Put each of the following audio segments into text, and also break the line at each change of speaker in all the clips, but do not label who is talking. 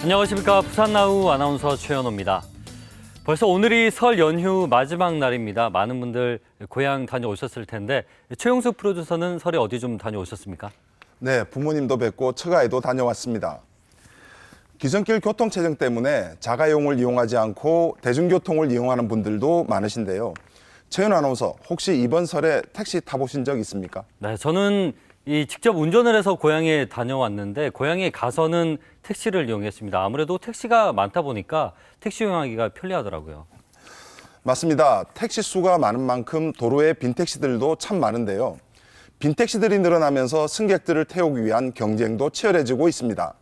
안녕하십니까. 부산나우 아나운서 최현호입니다. 벌써 오늘이 설 연휴 마지막 날입니다. 많은 분들 고향 다녀오셨을 텐데 최용숙 프로듀서는 설에 어디 좀 다녀오셨습니까?
네, 부모님도 뵙고 처가에도 다녀왔습니다. 기성길 교통체증 때문에 자가용을 이용하지 않고 대중교통을 이용하는 분들도 많으신데요. 최현호 아나운서, 혹시 이번 설에 택시 타보신 적 있습니까?
네, 저는 직접 운전을 해서 고향에 다녀왔는데 고향에 가서는 택시를 이용했습니다. 아무래도 택시가 많다 보니까 택시 이용하기가 편리하더라고요.
맞습니다. 택시 수가 많은 만큼 도로에 빈 택시들도 참 많은데요. 빈 택시들이 늘어나면서 승객들을 태우기 위한 경쟁도 치열해지고 있습니다.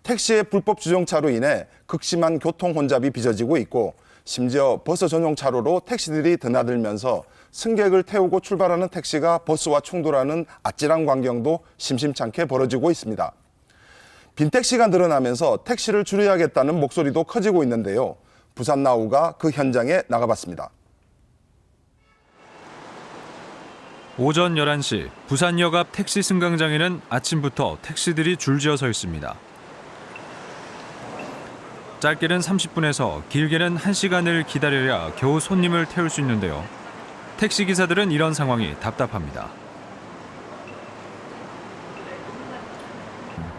택시의 불법 주정차로 인해 극심한 교통 혼잡이 빚어지고 있고 심지어 버스 전용 차로로 택시들이 드나들면서 승객을 태우고 출발하는 택시가 버스와 충돌하는 아찔한 광경도 심심찮게 벌어지고 있습니다. 빈 택시가 늘어나면서 택시를 줄여야겠다는 목소리도 커지고 있는데요. 부산나우가 그 현장에 나가봤습니다.
오전 11시 부산역 앞 택시 승강장에는 아침부터 택시들이 줄지어 서 있습니다. 짧게는 30분에서 길게는 1시간을 기다려야 겨우 손님을 태울 수 있는데요. 택시 기사들은 이런 상황이 답답합니다.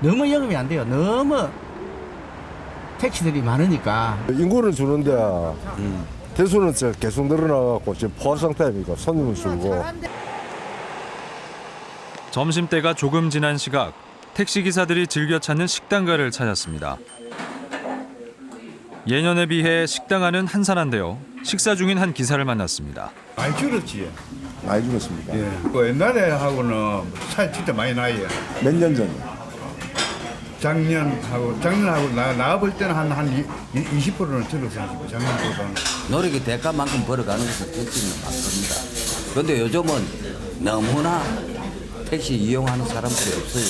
너무 영업이 안 돼요. 너무 택시들이 많으니까.
인구는 주는데 대수는 계속 늘어나갖고 지금 포화 상태입니까? 손님은 줄고.
점심때가 조금 지난 시각 택시 기사들이 즐겨 찾는 식당가를 찾았습니다. 예년에 비해 식당 안은 한산한데요. 식사 중인 한 기사를 만났습니다.
많이 줄었지.
많이 줄었습니까?
예. 그 옛날에 하고는 차이 진짜 많이 나요.
몇 년 전이요?
작년하고 나가볼 때는 한 20%는 줄었어요. 작년보다는.
노력의 대가만큼 벌어가는 것은 택시는 맞습니다. 그런데 요즘은 너무나 택시 이용하는 사람들이 없어요.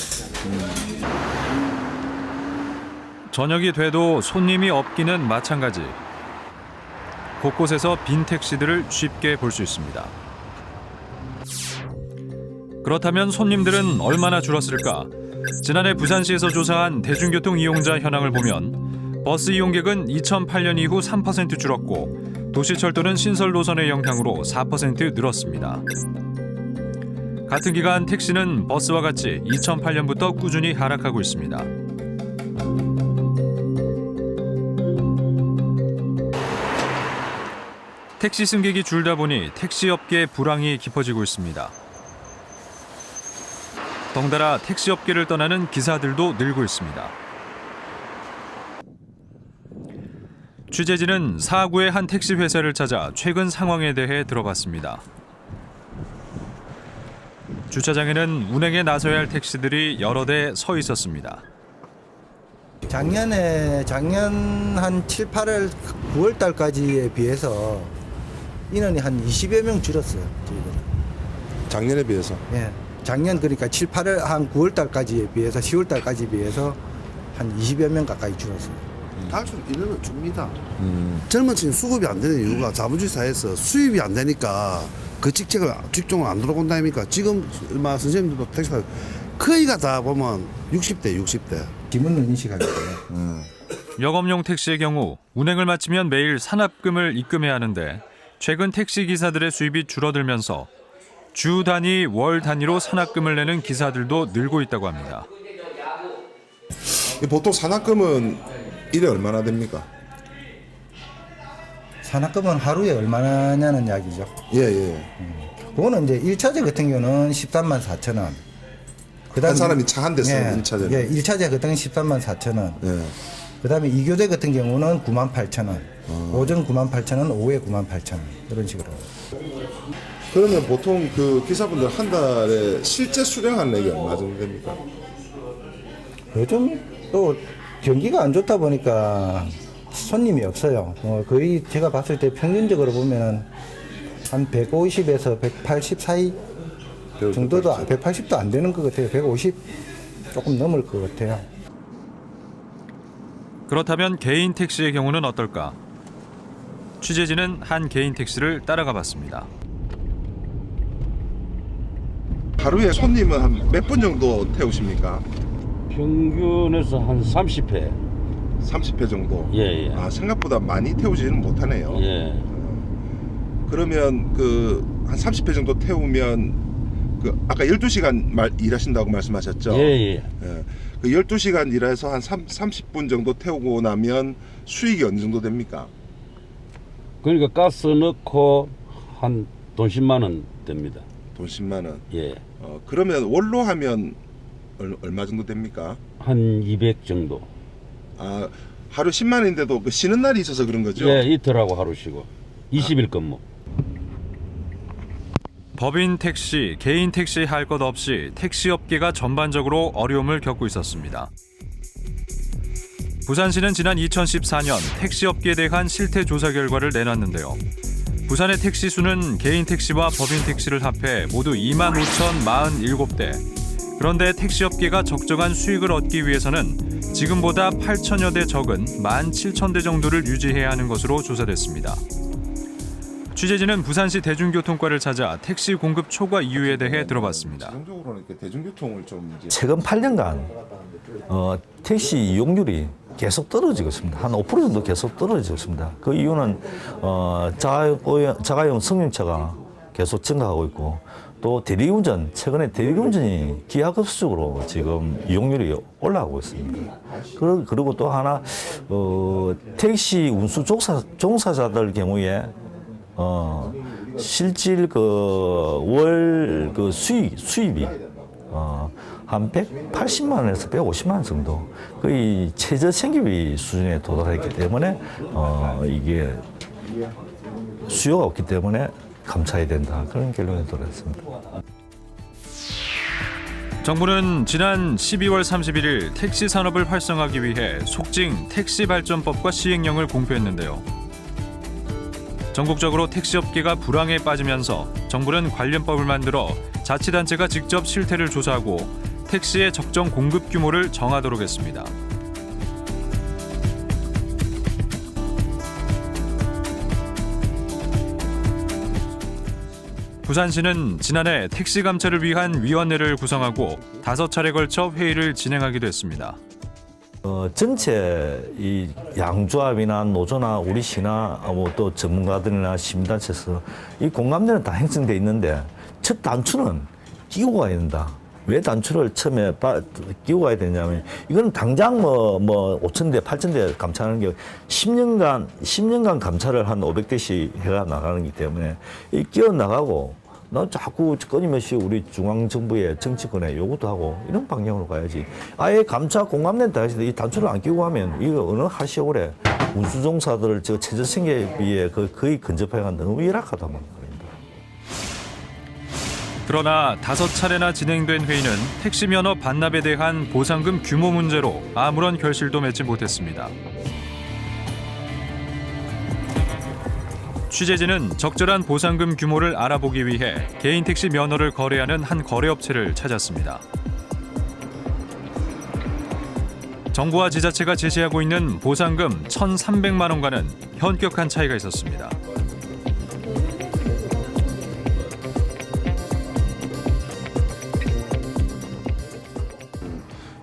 저녁이 돼도 손님이 없기는 마찬가지. 곳곳에서 빈 택시들을 쉽게 볼 수 있습니다. 그렇다면 손님들은 얼마나 줄었을까? 지난해 부산시에서 조사한 대중교통 이용자 현황을 보면 버스 이용객은 2008년 이후 3% 줄었고 도시철도는 신설 노선의 영향으로 4% 늘었습니다. 같은 기간 택시는 버스와 같이 2008년부터 꾸준히 하락하고 있습니다. 택시 승객이 줄다 보니 택시업계의 불황이 깊어지고 있습니다. 덩달아 택시업계를 떠나는 기사들도 늘고 있습니다. 취재진은 사구의 한 택시 회사를 찾아 최근 상황에 대해 들어봤습니다. 주차장에는 운행에 나서야 할 택시들이 여러 대 서 있었습니다.
작년 한 7, 8월, 9월 달까지에 비해서 인원이 한 20여 명 줄었어요. 저희들은.
작년에 비해서.
예. 작년 그러니까 7, 8월 한 9월 달까지에 비해서 10월 달까지에 비해서 한 20여 명 가까이 줄었어요.
갈수록 인원은 줍니다. 젊은 층 수급이 안 되는 이유가 자본주의 사회에서 수입이 안 되니까 그 직종을 안 들어온다 아닙니까? 지금 선생님들도 택시가 거의가 다 보면 60대.
기본은 인식하기 때문에.
영업용 택시의 경우 운행을 마치면 매일 산납금을 입금해야 하는데 최근 택시 기사들의 수입이 줄어들면서 주 단위, 월 단위로 산납금을 내는 기사들도 늘고 있다고 합니다.
보통 산납금은 일에 얼마나 됩니까?
산악금은 하루에 얼마냐는 이야기죠.
예.
그거는 이제 1차제 같은 경우는 13만 4천 원.
한 사람이 차 한 대 쓰는
예,
1차제는.
예, 1차제 같은 경우는 13만 4천 원.
예.
그다음에 2교대 같은 경우는 9만 8천 원. 오전 9만 8천 원, 오후에 9만 8천 원. 이런 식으로.
그러면 보통 그 기사분들 한 달에 실제 수령하는 액이 얼마 정도 됩니까?
요즘 또 경기가 안 좋다 보니까 손님이 없어요. 거의 제가 봤을 때 평균적으로 보면은 한 150에서 180 사이 정도도 180도 안 되는 것 같아요. 150 조금 넘을 것 같아요.
그렇다면 개인 택시의 경우는 어떨까? 취재진은 한 개인 택시를 따라가 봤습니다.
하루에 손님은 한 몇 분 정도 태우십니까?
평균에서 한 30회
30회 정도.
예, 예.
아, 생각보다 많이 태우지는 못하네요.
예.
그러면 그 한 30회 정도 태우면 그 아까 12시간 일하신다고 말씀하셨죠?
예, 예.
예. 그 12시간 일해서 한 30분 정도 태우고 나면 수익이 어느 정도 됩니까?
그러니까 가스 넣고 한 돈 10만 원 됩니다.
돈 10만 원.
예.
그러면 월로 하면 얼마 정도 됩니까?
한 200 정도.
아, 하루 10만 원인데도 그 쉬는 날이 있어서 그런 거죠?
예, 이틀하고 하루 쉬고 20일 근무.
법인 택시, 개인 택시 할 것 없이 택시업계가 전반적으로 어려움을 겪고 있었습니다. 부산시는 지난 2014년 택시업계에 대한 실태 조사 결과를 내놨는데요. 부산의 택시 수는 개인 택시와 법인 택시를 합해 모두 25,047대. 그런데 택시업계가 적정한 수익을 얻기 위해서는 지금보다 8천여 대 적은 17,000대 정도를 유지해야 하는 것으로 조사됐습니다. 취재진은 부산시 대중교통과를 찾아 택시 공급 초과 이유에 대해 들어봤습니다.
최종적으로는 이렇게 대중교통을 좀 이제
최근 8년간 택시 이용률이 계속 떨어지고 있습니다. 한 5% 정도 계속 떨어지고 있습니다. 그 이유는 자가용 승용차가 계속 증가하고 있고 또 대리운전, 최근에 대리운전이 기하급수적으로 지금 이용률이 올라가고 있습니다. 그리고 또 하나 택시 운수 종사자들 경우에 실질 월 수입이 한 180만 원에서 150만 원 정도 거의 최저 생계비 수준에 도달했기 때문에 이게 수요가 없기 때문에 감차해야 된다 그런 결론에 도달했습니다.
정부는 지난 12월 31일 택시 산업을 활성화하기 위해 속칭 택시발전법과 시행령을 공표했는데요. 전국적으로 택시업계가 불황에 빠지면서 정부는 관련법을 만들어 자치단체가 직접 실태를 조사하고 택시의 적정 공급 규모를 정하도록 했습니다. 부산시는 지난해 택시 감찰을 위한 위원회를 구성하고 5차례 걸쳐 회의를 진행하기도 했습니다.
전체 이 양조합이나 노조나 우리 시나 또 전문가들이나 시민단체에서 이 공감대는 다 형성돼 있는데 첫 단추는 끼고 가야 된다. 왜 단추를 처음에 끼고 가야 되냐면 이건 당장 뭐 5,000대, 8,000대 감찰하는 게 10년간 감찰을 한 500대씩 해가 나가는 거기 때문에 이 끼어 나가고 난 자꾸 끊임없이 우리 중앙정부의 정치권에 요구도 하고 이런 방향으로 가야지. 아예 감차 공감된 다시 이 단추를 안 끼고 하면 이거 어느 한시골에 운수종사들 저 최저생계비에 거의 근접해가 너무 열악하다는 말입니다.
그러나 5차례나 진행된 회의는 택시 면허 반납에 대한 보상금 규모 문제로 아무런 결실도 맺지 못했습니다. 취재진은 적절한 보상금 규모를 알아보기 위해 개인 택시 면허를 거래하는 한 거래업체를 찾았습니다. 정부와 지자체가 제시하고 있는 보상금 1,300만 원과는 현격한 차이가 있었습니다.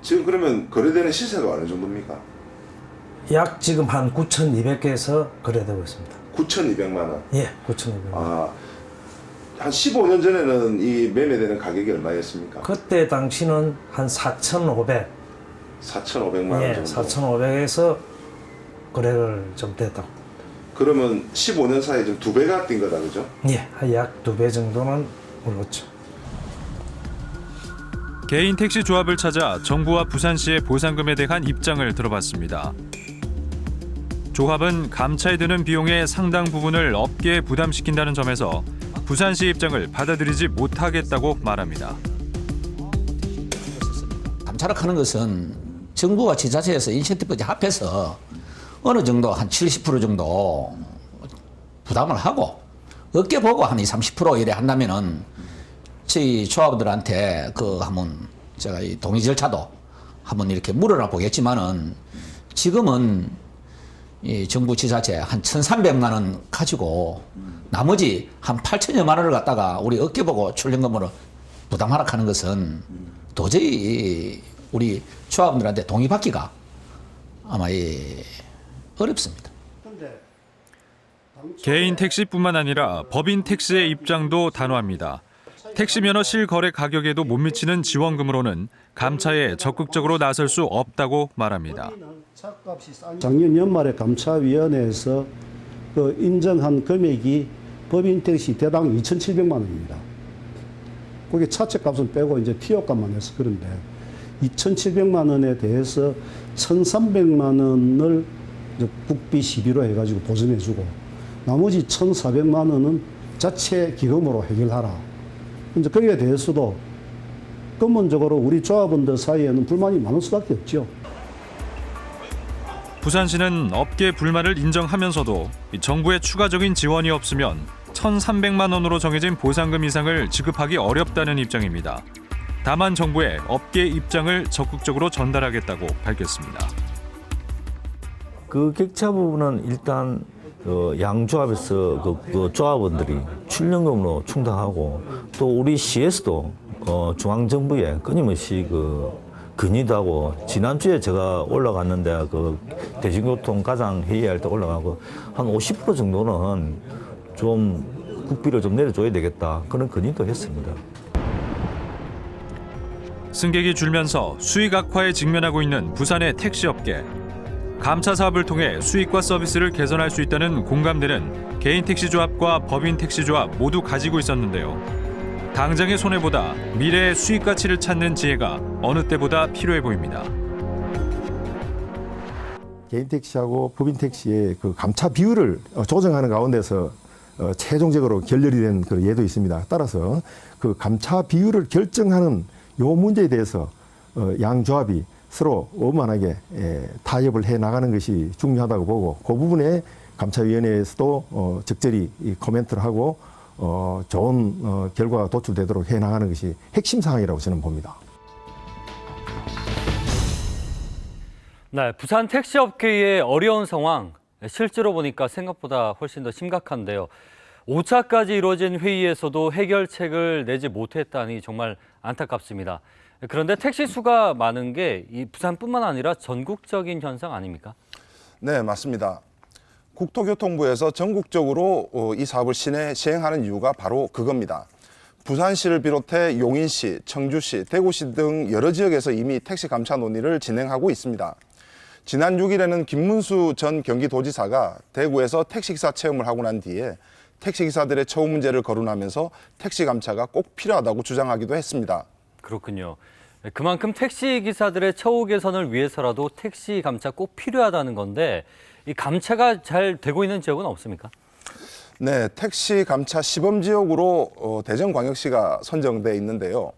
지금 그러면 거래되는 시세가 어느 정도입니까?
약 지금 한 9,200개에서 거래되고 있습니다.
9,200만 원.
예, 9,200만 원.
아, 한 15년 전에는 이 매매되는 가격이 얼마였습니까?
그때 당시는 한 4,500.
4,500만 원
예,
정도.
4,500에서 거래를 좀 됐다고.
그러면 15년 사이에 좀 2배가 뛴 거다, 그죠?
예, 약 2배 정도는 올랐죠.
개인 택시 조합을 찾아 정부와 부산시의 보상금에 대한 입장을 들어봤습니다. 조합은 감차에 드는 비용의 상당 부분을 업계에 부담시킨다는 점에서 부산시 입장을 받아들이지 못하겠다고 말합니다.
감찰을 하는 것은 정부와 지자체에서 인센티브까지 합해서 어느 정도 한 70% 정도 부담을 하고 업계 보고 한 20-30% 이래 한다면은 저희 조합원들한테 한번 제가 이 동의 절차도 한번 이렇게 물어나 보겠지만은 지금은 이 정부 지자체 한 1,300만 원 가지고 나머지 한 8천여만 원을 갖다가 우리 업계 보고 출연금으로 부담하라 하는 것은 도저히 우리 조합원들한테 동의받기가 아마 어렵습니다.
개인 택시뿐만 아니라 법인 택시의 입장도 단호합니다. 택시 면허 실거래 가격에도 못 미치는 지원금으로는 감차에 적극적으로 나설 수 없다고 말합니다.
작년 연말에 감차위원회에서 인정한 금액이 법인 택시 대당 2,700만 원입니다. 거기 차체 값은 빼고 이제 티오값만 해서 그런데 2,700만 원에 대해서 1,300만 원을 국비 시비로 해가지고 보전해주고 나머지 1,400만 원은 자체 기금으로 해결하라. 이제 거기에 대해서도 근본적으로 우리 조합원들 사이에는 불만이 많을 수밖에 없죠.
부산시는 업계 불만을 인정하면서도 정부의 추가적인 지원이 없으면 1,300만 원으로 정해진 보상금 이상을 지급하기 어렵다는 입장입니다. 다만 정부에 업계 입장을 적극적으로 전달하겠다고 밝혔습니다.
그 객차 부분은 일단 양조합에서 그 조합원들이 출연금으로 충당하고 또 우리 시에서도 중앙정부에 끊임없이 건의도 하고 지난주에 제가 올라갔는데 그 대중교통 가장 회의할 때 올라가고 한 50% 정도는 좀 국비를 좀 내려줘야 되겠다 그런 건의도 했습니다.
승객이 줄면서 수익 악화에 직면하고 있는 부산의 택시업계. 감차 사업을 통해 수익과 서비스를 개선할 수 있다는 공감대는 개인 택시조합과 법인 택시조합 모두 가지고 있었는데요. 당장의 손해보다 미래의 수익 가치를 찾는 지혜가 어느 때보다 필요해 보입니다.
개인 택시하고 법인 택시의 그 감차 비율을 조정하는 가운데서 최종적으로 결렬이 된 그 예도 있습니다. 따라서 그 감차 비율을 결정하는 요 문제에 대해서 양조합이 서로 원만하게 타협을 해 나가는 것이 중요하다고 보고 그 부분에 감차위원회에서도 적절히 코멘트를 하고 좋은 결과가 도출되도록 해 나가는 것이 핵심 사항이라고 저는 봅니다.
네, 부산 택시업계의 어려운 상황 실제로 보니까 생각보다 훨씬 더 심각한데요. 5차까지 이루어진 회의에서도 해결책을 내지 못했다니 정말 안타깝습니다. 그런데 택시 수가 많은 게 이 부산뿐만 아니라 전국적인 현상 아닙니까?
네, 맞습니다. 국토교통부에서 전국적으로 이 사업을 시행하는 이유가 바로 그겁니다. 부산시를 비롯해 용인시, 청주시, 대구시 등 여러 지역에서 이미 택시 감차 논의를 진행하고 있습니다. 지난 6일에는 김문수 전 경기도지사가 대구에서 택시기사 체험을 하고 난 뒤에 택시기사들의 처우 문제를 거론하면서 택시 감차가 꼭 필요하다고 주장하기도 했습니다.
그렇군요. 그만큼 택시기사들의 처우 개선을 위해서라도 택시 감차 꼭 필요하다는 건데 이 감차가 잘 되고 있는 지역은 없습니까?
네, 택시 감차 시범 지역으로 대전광역시가 선정돼 있는데요.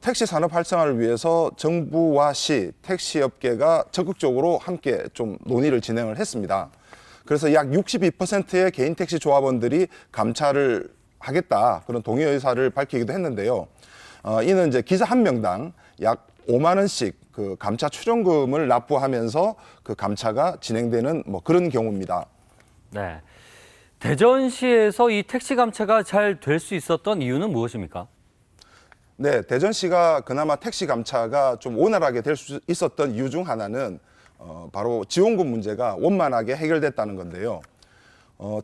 택시 산업 활성화를 위해서 정부와 시, 택시업계가 적극적으로 함께 좀 논의를 진행을 했습니다. 그래서 약 62%의 개인 택시 조합원들이 감차를 하겠다 그런 동의 의사를 밝히기도 했는데요. 이는 이제 기사 한 명당 약 5만 원씩 그 감차 출연금을 납부하면서 그 감차가 진행되는 뭐 그런 경우입니다.
네, 대전시에서 이 택시 감차가 잘 될 수 있었던 이유는 무엇입니까?
네, 대전시가 그나마 택시 감차가 좀 원활하게 될 수 있었던 이유 중 하나는 바로 지원금 문제가 원만하게 해결됐다는 건데요.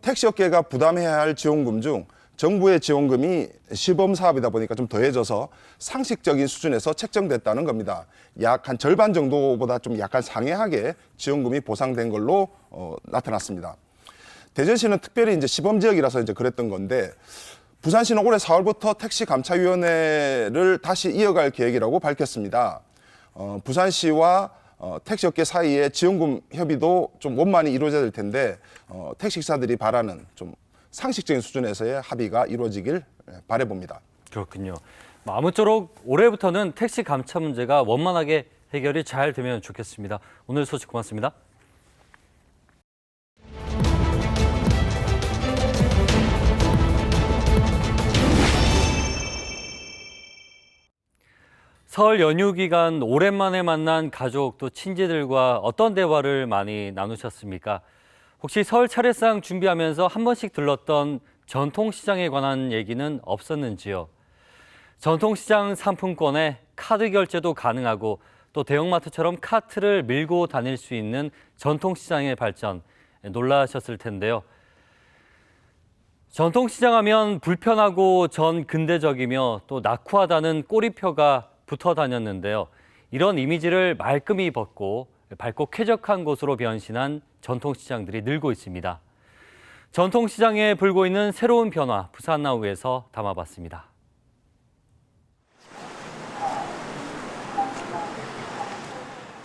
택시업계가 부담해야 할 지원금 중 정부의 지원금이 시범 사업이다 보니까 좀 더해져서 상식적인 수준에서 책정됐다는 겁니다. 약 한 절반 정도보다 좀 약간 상회하게 지원금이 보상된 걸로 나타났습니다. 대전시는 특별히 이제 시범 지역이라서 이제 그랬던 건데 부산시는 올해 4월부터 택시 감차위원회를 다시 이어갈 계획이라고 밝혔습니다. 부산시와 택시업계 사이에 지원금 협의도 좀 원만히 이루어져야 될 텐데 택시기사들이 바라는 좀 상식적인 수준에서의 합의가 이루어지길 바라봅니다.
그렇군요. 아무쪼록 올해부터는 택시 감차 문제가 원만하게 해결이 잘 되면 좋겠습니다. 오늘 소식 고맙습니다. 설 연휴 기간 오랜만에 만난 가족 또 친지들과 어떤 대화를 많이 나누셨습니까? 혹시 설 차례상 준비하면서 한 번씩 들렀던 전통시장에 관한 얘기는 없었는지요? 전통시장 상품권에 카드 결제도 가능하고 또 대형마트처럼 카트를 밀고 다닐 수 있는 전통시장의 발전 놀라셨을 텐데요. 전통시장하면 불편하고 전 근대적이며 또 낙후하다는 꼬리표가 붙어 다녔는데요. 이런 이미지를 말끔히 벗고 밝고 쾌적한 곳으로 변신한 전통시장들이 늘고 있습니다. 전통시장에 불고 있는 새로운 변화, 부산나우에서 담아봤습니다.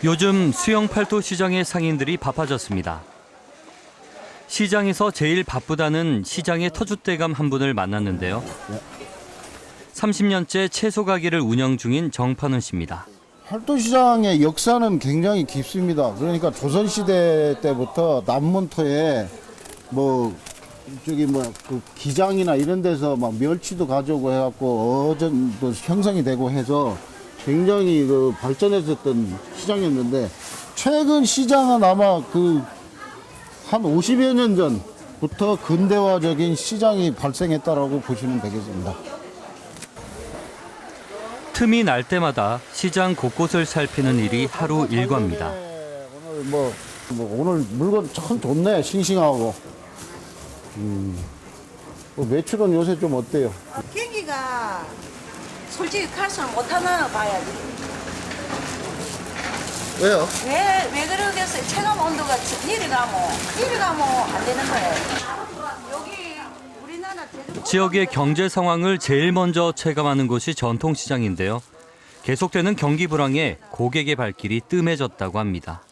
요즘 수영팔도 시장의 상인들이 바빠졌습니다. 시장에서 제일 바쁘다는 시장의 터줏대감 한 분을 만났는데요. 30년째 채소 가게를 운영 중인 정판훈 씨입니다.
팔도시장의 역사는 굉장히 깊습니다. 그러니까 조선시대 때부터 남문터에 그 기장이나 이런 데서 막 멸치도 가져오고 해갖고 어전도 형성이 되고 해서 굉장히 그 발전했었던 시장이었는데, 최근 시장은 아마 한 50여 년 전부터 근대화적인 시장이 발생했다라고 보시면 되겠습니다.
틈이 날 때마다 시장 곳곳을 살피는 일이 하루 일과입니다.
오늘 물건 참 좋네, 싱싱하고. 매출은 요새 좀 어때요?
경기가 솔직히 칼질 못하나 봐야지.
왜요?
왜 그러겠어요? 체감 온도가 이리 가면 안 되는 거예요. 여기 우리나라
지역의 경제 상황을 제일 먼저 체감하는 곳이 전통시장인데요. 계속되는 경기 불황에 고객의 발길이 뜸해졌다고 합니다.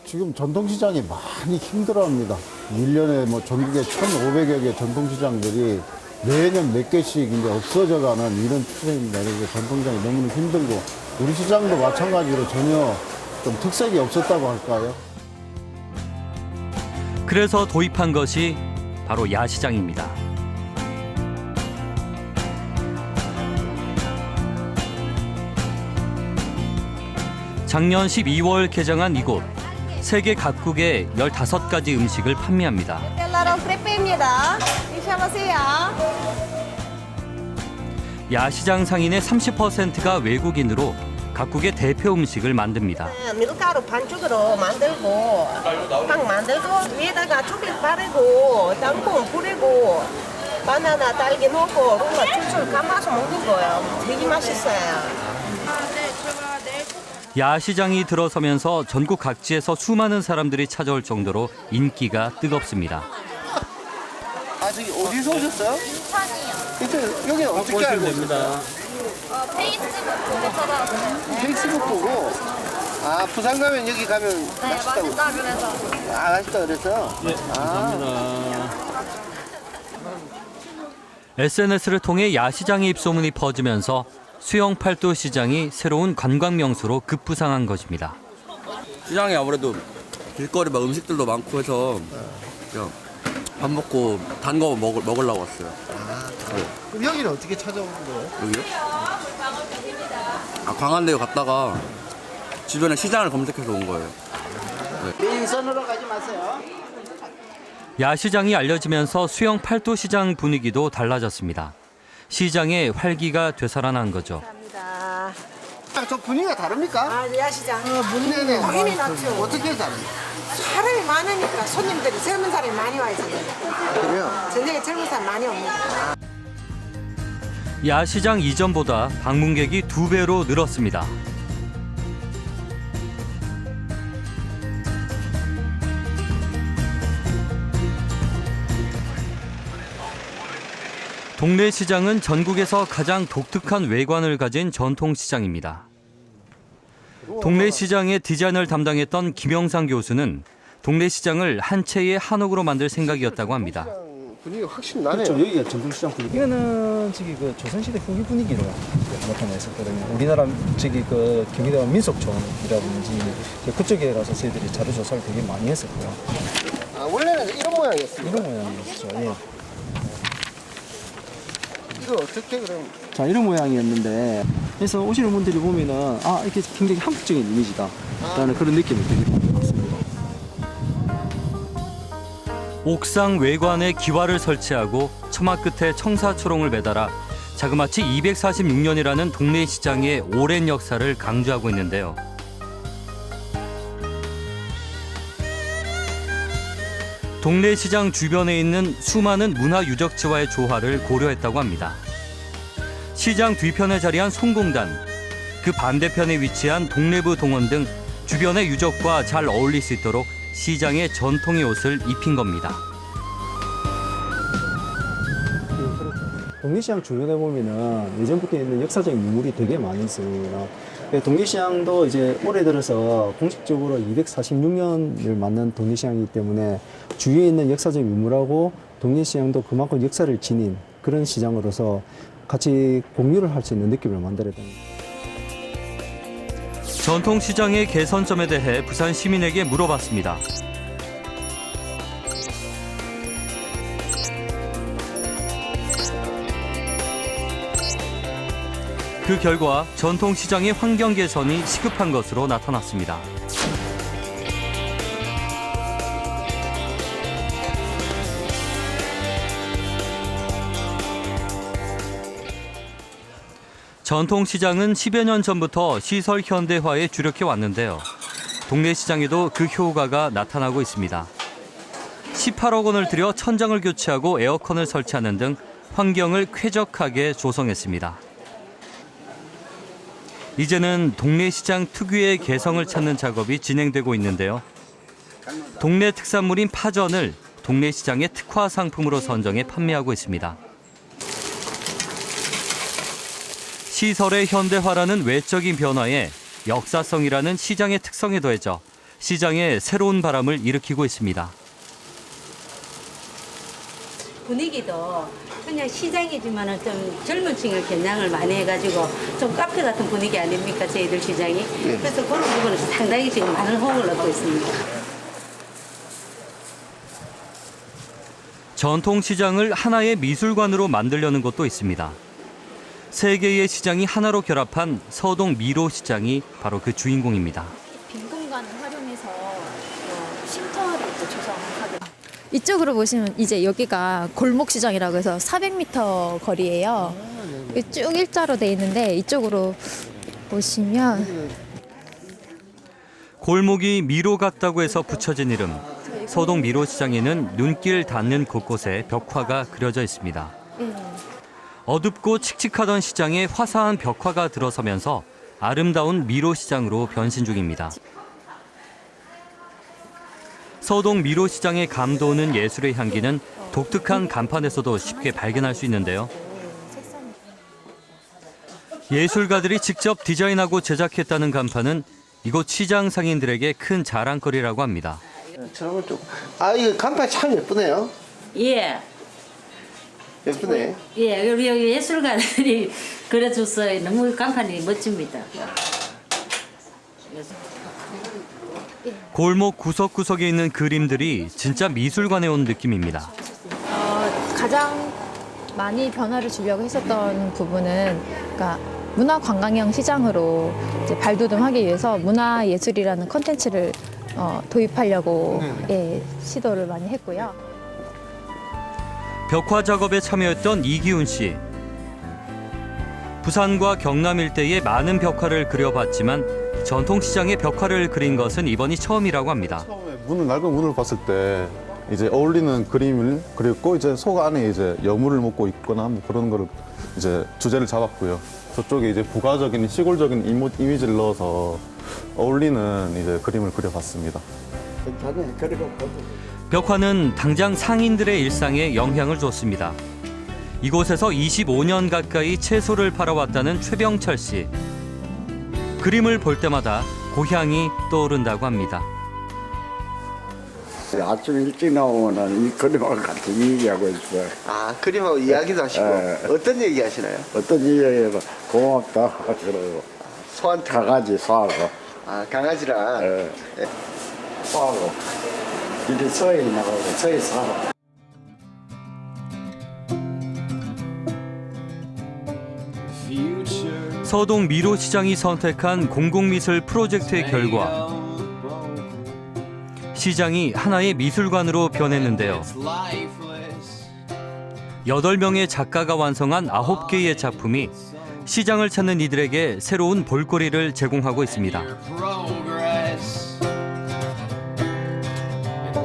지금 전통시장이 많이 힘들어합니다. 1년에 전국에 1,500여 개 전통시장들이 매년 몇 개씩 이제 없어져가는 이런 추세입니다. 그래서 전통시장이 너무 힘들고, 우리 시장도 마찬가지로 전혀 좀 특색이 없었다고 할까요?
그래서 도입한 것이 바로 야시장입니다. 작년 12월 개장한 이곳. 세계 각국의 15가지 음식을 판매합니다. 야시장 상인의 30%가 외국인으로 각국의 대표 음식을 만듭니다.
밀가루 반죽으로 만들고 빵 만들고 위에다가 초콜릿 바르고 땅콩 뿌리고 바나나 딸기 넣고 롱가 줄줄 감아서 먹는 거예요. 되게 맛있어요.
야시장이 들어서면서 전국 각지에서 수많은 사람들이 찾아올 정도로 인기가 뜨겁습니다.
저기 어디서 오셨어요?
부산이요.
여기 어떻게 알고
됩니다.
페이스북 보고. 부산 가면 여기 가면 맛있다고.
맛있다 그래서.
맛있다 그래서?
네,
감사합니다.
SNS를 통해 야시장의 입소문이 퍼지면서 수영팔도 시장이 새로운 관광 명소로 급부상한 것입니다.
시장에 아무래도 길거리 막 음식들도 많고 해서 그냥 밥 먹고 단 거 먹으려고 왔어요.
그럼 여기는 어떻게 찾아온 거예요?
여기요? 광안대교 갔다가 주변에 시장을 검색해서 온 거예요.
민선으로 가지 마세요.
야시장이 알려지면서 수영팔도 시장 분위기도 달라졌습니다. 시장의 활기가 되살아난 거죠.
저 분위기가 다릅니까?
야시장.
네네.
당연히 낫죠.
어떻게 다르요?
사람이 많으니까 손님들이 젊은 사람이 많이 와요.
그래요?
전쟁에 젊은 사람 많이 옵니다.
야시장 이전보다 방문객이 2배로 늘었습니다. 동네 시장은 전국에서 가장 독특한 외관을 가진 전통시장입니다. 동네 시장의 디자인을 담당했던 김영상 교수는 동네 시장을 한 채의 한옥으로 만들 생각이었다고 합니다.
분위기가 확실히 나네요.
그렇죠. 여기가 전통시장 분위기. 이거는 조선시대 후기 분위기로 나타냈었거든요. 우리나라 경기도 민속촌이라든지 그쪽에라서 저희들이 자료 조사를 되게 많이 했었고요.
원래는 이런 모양이었어요.
이런 모양이었죠. 예.
이거 어떻게 그럼?
자, 이런 모양이었는데, 그래서 오시는 분들이 보면은 이렇게 굉장히 한국적인 이미지다라는 그런 느낌을 되게 받는 것 같습니다.
옥상 외관에 기와를 설치하고 처마 끝에 청사초롱을 매달아 자그마치 246년이라는 동네 시장의 오랜 역사를 강조하고 있는데요. 동네 시장 주변에 있는 수많은 문화 유적지와의 조화를 고려했다고 합니다. 시장 뒤편에 자리한 송공단, 그 반대편에 위치한 동래부 동원 등 주변의 유적과 잘 어울릴 수 있도록 시장의 전통의 옷을 입힌 겁니다.
동래시장 주변에 보면은 예전부터 있는 역사적인 유물이 되게 많이 있습니다. 동래시장도 이제 올해 들어서 공식적으로 246년을 맞는 동래시장이기 때문에 주위에 있는 역사적 유물하고 동래시장도 그만큼 역사를 지닌 그런 시장으로서 같이 공유를 할 수 있는 느낌을 만들어야 됩니다.
전통시장의 개선점에 대해 부산 시민에게 물어봤습니다. 그 결과 전통시장의 환경 개선이 시급한 것으로 나타났습니다. 전통시장은 10여 년 전부터 시설 현대화에 주력해 왔는데요. 동네 시장에도 그 효과가 나타나고 있습니다. 18억 원을 들여 천장을 교체하고 에어컨을 설치하는 등 환경을 쾌적하게 조성했습니다. 이제는 동네 시장 특유의 개성을 찾는 작업이 진행되고 있는데요. 동네 특산물인 파전을 동네 시장의 특화 상품으로 선정해 판매하고 있습니다. 시설의 현대화라는 외적인 변화에 역사성이라는 시장의 특성에 더해져 시장에 새로운 바람을 일으키고 있습니다.
분위기도 그냥 시장이지만 좀 젊은 층을 겨냥을 많이 해가지고 좀 카페 같은 분위기 아닙니까, 저희들 시장이? 그래서 그런 부분은 상당히 지금 많은 호응을 얻고 있습니다.
전통시장을 하나의 미술관으로 만들려는 것도 있습니다. 세 개의 시장이 하나로 결합한 서동 미로시장이 바로 그 주인공입니다.
빈 공간을 활용해서 쉼터를 또 조성하게. 이쪽으로 보시면 이제 여기가 골목시장이라고 해서 400m 거리예요. 쭉 일자로 돼 있는데 이쪽으로 보시면
골목이 미로 같다고 해서 붙여진 이름. 서동 미로시장에는 눈길 닿는 곳곳에 벽화가 그려져 있습니다. 어둡고 칙칙하던 시장에 화사한 벽화가 들어서면서 아름다운 미로시장으로 변신 중입니다. 서동 미로시장의 감도는 예술의 향기는 독특한 간판에서도 쉽게 발견할 수 있는데요. 예술가들이 직접 디자인하고 제작했다는 간판은 이곳 시장 상인들에게 큰 자랑거리라고 합니다.
이거 간판 참 예쁘네요.
예.
예쁘네.
예, 우리 여기 예술가들이 그려줘서 너무 간판이 멋집니다.
골목 구석구석에 있는 그림들이 진짜 미술관에 온 느낌입니다.
가장 많이 변화를 주려고 했었던 부분은 그러니까 문화관광형 시장으로 이제 발돋움하기 위해서 문화예술이라는 콘텐츠를 도입하려고 시도를 많이 했고요.
벽화 작업에 참여했던 이기훈 씨. 부산과 경남 일대에 많은 벽화를 그려봤지만 전통시장의 벽화를 그린 것은 이번이 처음이라고 합니다.
처음에 낡은 문을 봤을 때 이제 어울리는 그림을 그렸고 이제 속 안에 이제 여물을 먹고 있거나 뭐 그런 거를 이제 주제를 잡았고요. 저쪽에 이제 부가적인 시골적인 이미지를 넣어서 어울리는 이제 그림을 그려봤습니다.
벽화는 당장 상인들의 일상에 영향을 줬습니다. 이곳에서 25년 가까이 채소를 팔아왔다는 최병철 씨. 그림을 볼 때마다 고향이 떠오른다고 합니다.
아침 일찍 나오면 이 그림하고 같이 얘기하고 있어요.
그림하고 이야기도 하시고 어떤 얘기 하시나요?
어떤 얘기해서 고맙다 그러고 소한테 강아지 소하고.
강아지랑.
소하고 이렇게 서해 나가고 서해 사고.
서동 미로시장이 선택한 공공미술 프로젝트의 결과 시장이 하나의 미술관으로 변했는데요. 8명의 작가가 완성한 9개의 작품이 시장을 찾는 이들에게 새로운 볼거리를 제공하고 있습니다.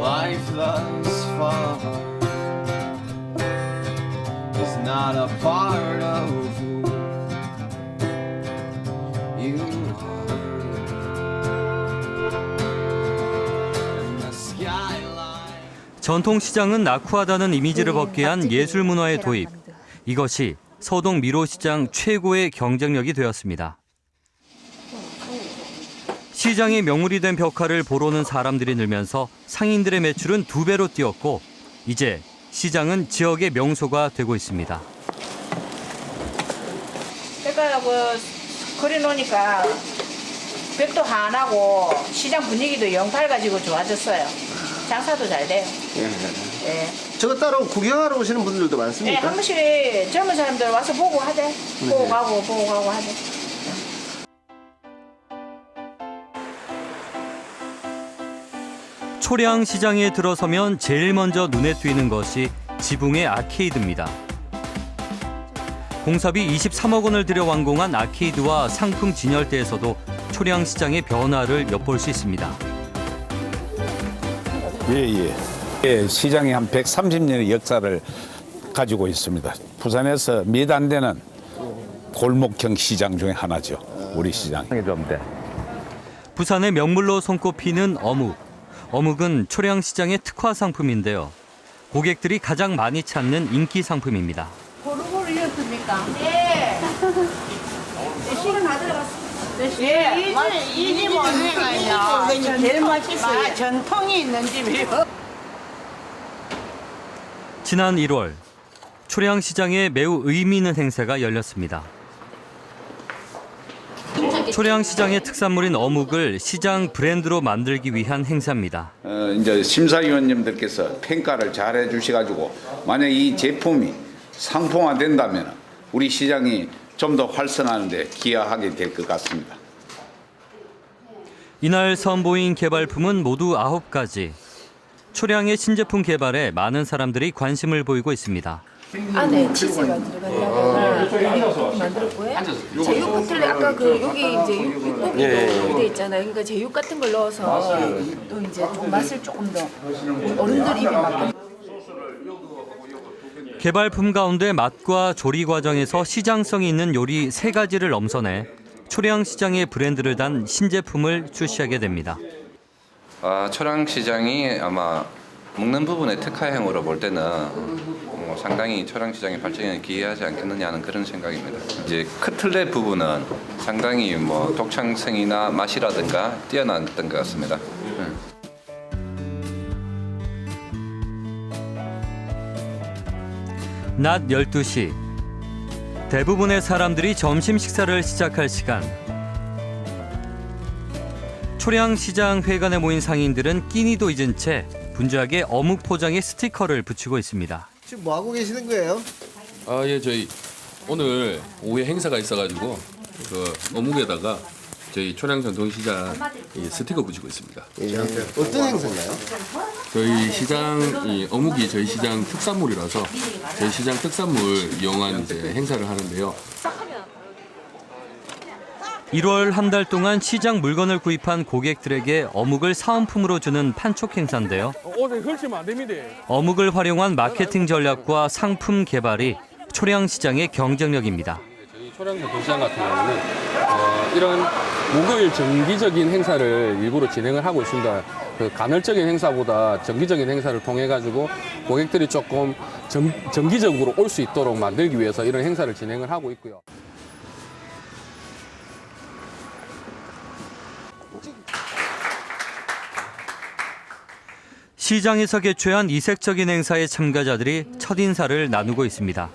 Life thus fall. It's not a part of who you are. And the skyline.
전통시장은 낙후하다는 이미지를 벗기 위한 예술문화의 도입. 이것이 서동 미로시장 최고의 경쟁력이 되었습니다. 시장의 명물이 된 벽화를 보러 오는 사람들이 늘면서 상인들의 매출은 2배로 뛰었고 이제 시장은 지역의 명소가 되고 있습니다.
그러니까 그려놓으니까 벽도 환하고 시장 분위기도 영 밝아지고 좋아졌어요. 장사도 잘 돼요. 예.
저거 따로 구경하러 오시는 분들도 많습니까?
네, 한 번씩 젊은 사람들 와서 보고 하대. 보고 가고 하대.
초량시장에 들어서면 제일 먼저 눈에 띄는 것이 지붕의 아케이드입니다. 공사비 23억 원을 들여 완공한 아케이드와 상품 진열대에서도 초량시장의 변화를 엿볼 수 있습니다.
예, 시장이 한 130년의 역사를 가지고 있습니다. 부산에서 몇 안 되는 골목형 시장 중에 하나죠. 우리 시장.
부산의 명물로 손꼽히는 어묵. 어묵은 초량시장의 특화 상품인데요. 고객들이 가장 많이 찾는 인기 상품입니다.
고루고루 이었습니까? 네. 시간 다 들어갔어. 네, 이 집 어디가요? 제일 맛있어요. 전통이 있는 집이요.
지난 1월 초량시장에 매우 의미 있는 행사가 열렸습니다. 초량시장의 특산물인 어묵을 시장 브랜드로 만들기 위한 행사입니다.
이제 심사위원님들께서 평가를 잘 해주셔가지고 만약 이 제품이 상품화된다면 우리 시장이 좀 더 활성화하는 데 기여하게 될 것 같습니다.
이날 선보인 개발품은 모두 9가지. 초량의 신제품 개발에 많은 사람들이 관심을 보이고 있습니다.
안에 치즈가 들어간다고 만들었고요. 제육 같은 아까 여기 이제 육고기도 돼 있잖아요. 그러니까 제육 같은 걸 넣어서 또 이제 좀 맛을 조금 더 어른들 입에 맞게.
개발품 가운데 맛과 조리 과정에서 시장성이 있는 요리 3가지를 엄선해 초량시장의 브랜드를 단 신제품을 출시하게 됩니다.
초량시장이 아마 먹는 부분의 특화형으로 볼 때는 상당히 초량시장의 발전에 기여하지 않겠느냐는 그런 생각입니다. 이제 커틀렛 부분은 상당히 독창성이나 맛이라든가 뛰어났던 것 같습니다.
낮 12시. 대부분의 사람들이 점심 식사를 시작할 시간. 초량시장 회관에 모인 상인들은 끼니도 잊은 채 분주하게 어묵 포장에 스티커를 붙이고 있습니다.
지금 뭐 하고 계시는 거예요?
예, 저희 오늘 오후에 행사가 있어가지고 그 어묵에다가 저희 초량 전통시장 스티커 붙이고 있습니다.
어떤 행사인가요?
저희 시장 어묵이 저희 시장 특산물이라서 저희 시장 특산물 이용한 이제 행사를 하는데요.
1월 한 달 동안 시장 물건을 구입한 고객들에게 어묵을 사은품으로 주는 판촉 행사인데요.
오늘 헐치면 안 됩니다.
어묵을 활용한 마케팅 전략과 상품 개발이 초량시장의 경쟁력입니다.
저희 초량 전통시장 같은 경우는 이런 목요일 정기적인 행사를 일부러 진행을 하고 있습니다. 그 간헐적인 행사보다 정기적인 행사를 통해 가지고 고객들이 조금 정기적으로 올 수 있도록 만들기 위해서 이런 행사를 진행을 하고 있고요.
시장에서 개최한 이색적인 행사의 참가자들이 첫인사를 나누고 있습니다.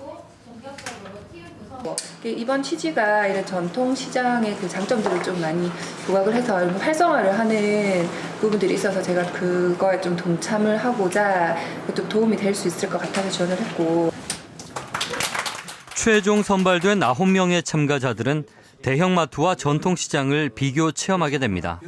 이번 취지가 이런 전통 시장의 그 장점들을 좀 많이 부각을 해서 활성화를 하는 부분들이 있어서 제가 그거에 좀 동참을 하고자 좀 도움이 될 수 있을 것 같아서 지원을 했고.
최종 선발된 9명의 참가자들은 대형마트와 전통시장을 비교 체험하게 됩니다.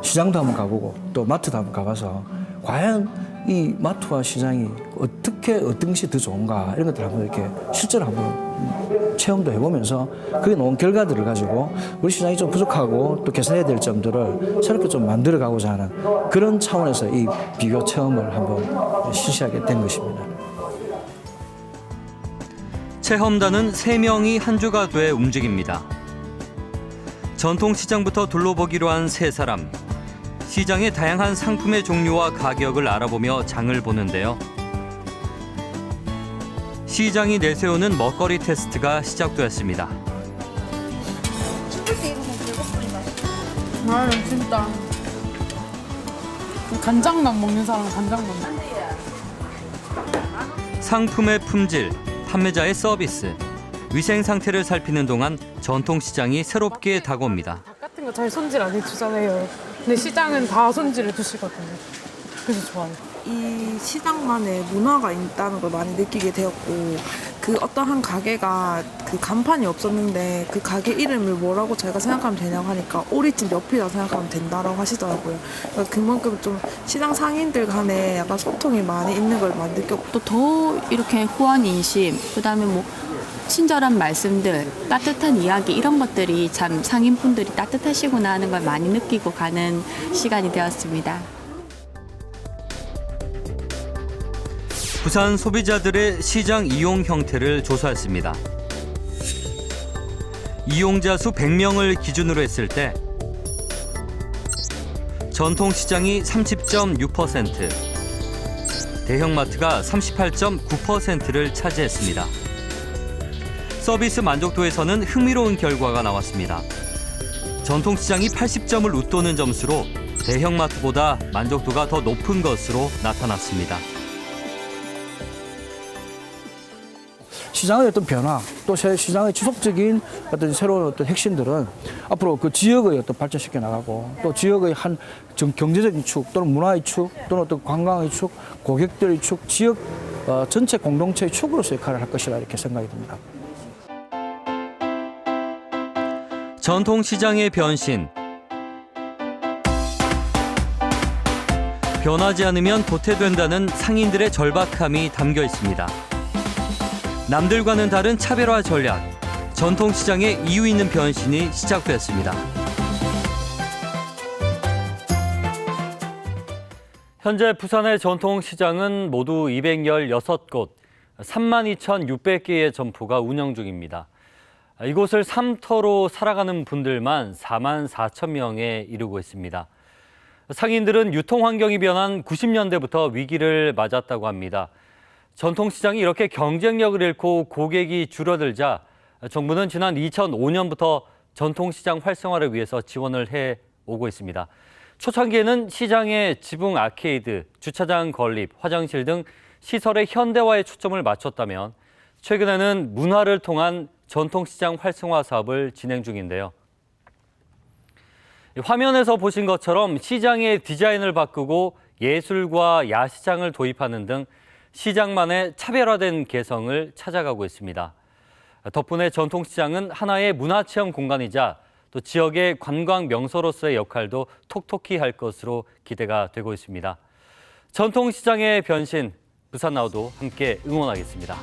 시장도 한번 가보고 또 마트도 한번 가봐서 과연
이 마트와 시장이 어떤 것이 더 좋은가 이런 것들 한번 이렇게 실제로 한번 체험도 해보면서 그게 나온 결과들을 가지고 우리 시장이 좀 부족하고 또 개선해야 될 점들을 새롭게 좀 만들어가고자 하는 그런 차원에서 이 비교 체험을 한번 실시하게 된 것입니다.
체험단은 3명이 한 주가 돼 움직입니다. 전통시장부터 둘러보기로 한 3사람. 시장의 다양한 상품의 종류와 가격을 알아보며 장을 보는데요. 시장이 내세우는 먹거리 테스트가 시작되었습니다.
아 진짜 간장만 먹는 사람은 간장만.
상품의 품질, 판매자의 서비스, 위생 상태를 살피는 동안 전통시장이 새롭게 다가옵니다.
닭 같은 거 잘 손질 안 해주잖아요. 근데 시장은 다 손질해 주시거든요. 그래서 좋아요.
이 시장만의 문화가 있다는 걸 많이 느끼게 되었고, 그 어떠한 가게가 그 간판이 없었는데 그 가게 이름을 뭐라고 저희가 생각하면 되냐고 하니까 오리집 옆이라고 생각하면 된다라고 하시더라고요. 그러니까 그만큼 좀 시장 상인들 간에 약간 소통이 많이 있는 걸 많이 느꼈고,
또 더 이렇게 호환 인심, 그다음에 뭐 친절한 말씀들, 따뜻한 이야기 이런 것들이 참 상인분들이 따뜻하시구나 하는 걸 많이 느끼고 가는 시간이 되었습니다.
부산 소비자들의 시장 이용 형태를 조사했습니다. 이용자 수 100명을 기준으로 했을 때 전통시장이 30.6%, 대형마트가 38.9%를 차지했습니다. 서비스 만족도에서는 흥미로운 결과가 나왔습니다. 전통시장이 80점을 웃도는 점수로 대형마트보다 만족도가 더 높은 것으로 나타났습니다.
시장의 어떤 변화, 또 시장의 지속적인 어떤 새로운 어떤 핵심들은 앞으로 그 지역의 어떤 발전시켜 나가고 또 지역의 한 경제적인 축 또는 문화의 축 또는 어떤 관광의 축, 고객들의 축, 지역 전체 공동체의 축으로서 역할을 할 것이라 이렇게 생각이 듭니다.
전통시장의 변신. 변하지 않으면 도태된다는 상인들의 절박함이 담겨 있습니다. 남들과는 다른 차별화 전략, 전통시장의 이유 있는 변신이 시작됐습니다. 현재 부산의 전통시장은 모두 216곳, 32,600개의 점포가 운영 중입니다. 이곳을 삼터로 살아가는 분들만 44,000명에 이르고 있습니다. 상인들은 유통환경이 변한 90년대부터 위기를 맞았다고 합니다. 전통시장이 이렇게 경쟁력을 잃고 고객이 줄어들자 정부는 지난 2005년부터 전통시장 활성화를 위해서 지원을 해오고 있습니다. 초창기에는 시장의 지붕 아케이드, 주차장 건립, 화장실 등 시설의 현대화에 초점을 맞췄다면 최근에는 문화를 통한 전통시장 활성화 사업을 진행 중인데요. 화면에서 보신 것처럼 시장의 디자인을 바꾸고 예술과 야시장을 도입하는 등 시장만의 차별화된 개성을 찾아가고 있습니다. 덕분에 전통시장은 하나의 문화체험 공간이자 또 지역의 관광 명소로서의 역할도 톡톡히 할 것으로 기대가 되고 있습니다. 전통시장의 변신, 부산나우도 함께 응원하겠습니다.